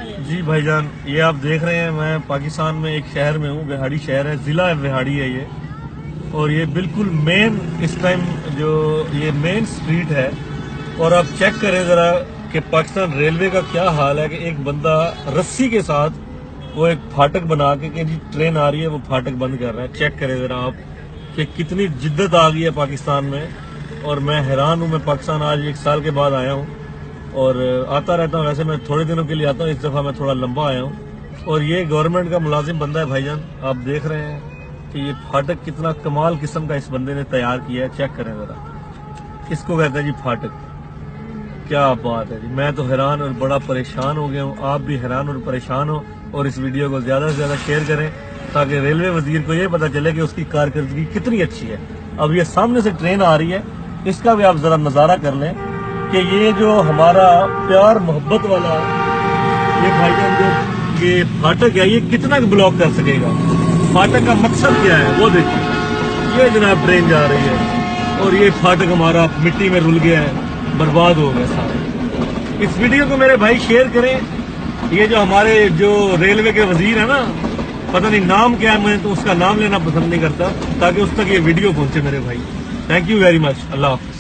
جی بھائی جان، یہ آپ دیکھ رہے ہیں میں پاکستان میں ایک شہر میں ہوں، وہاڑی شہر ہے، ضلع وہاڑی ہے یہ، اور یہ بالکل مین اس ٹائم جو یہ مین سٹریٹ ہے، اور آپ چیک کریں ذرا کہ پاکستان ریلوے کا کیا حال ہے کہ ایک بندہ رسی کے ساتھ وہ ایک پھاٹک بنا کے کہ جی ٹرین آ رہی ہے وہ پھاٹک بند کر رہا ہے۔ چیک کریں ذرا آپ کہ کتنی جدت آ گئی ہے پاکستان میں، اور میں حیران ہوں۔ میں پاکستان آج 1 سال کے بعد آیا ہوں اور آتا رہتا ہوں، ویسے میں تھوڑے دنوں کے لیے آتا ہوں، اس دفعہ میں تھوڑا لمبا آیا ہوں، اور یہ گورنمنٹ کا ملازم بندہ ہے بھائی جان۔ آپ دیکھ رہے ہیں کہ یہ پھاٹک کتنا کمال قسم کا اس بندے نے تیار کیا ہے، چیک کریں ذرا، اس کو کہتے ہیں جی پھاٹک۔ کیا بات ہے جی، میں تو حیران اور بڑا پریشان ہو گیا ہوں، آپ بھی حیران اور پریشان ہو، اور اس ویڈیو کو زیادہ سے زیادہ شیئر کریں تاکہ ریلوے وزیر کو یہ پتہ چلے کہ اس کی کارکردگی کتنی اچھی ہے۔ اب یہ سامنے سے ٹرین آ رہی ہے، اس کا بھی آپ ذرا نظارہ کر لیں کہ یہ جو ہمارا پیار محبت والا یہ بھائی جان جو یہ پھاٹک ہے یہ کتنا بلاک کر سکے گا۔ پھاٹک کا مقصد کیا ہے وہ دیکھیں، یہ جناب ٹرین جا رہی ہے اور یہ پھاٹک ہمارا مٹی میں رل گیا ہے، برباد ہو گیا سارا۔ اس ویڈیو کو میرے بھائی شیئر کریں۔ یہ جو ہمارے جو ریلوے کے وزیر ہیں نا، پتہ نہیں نام کیا ہے، میں تو اس کا نام لینا پسند نہیں کرتا، تاکہ اس تک یہ ویڈیو پہنچے میرے بھائی۔ تھینک یو ویری مچ، اللہ حافظ۔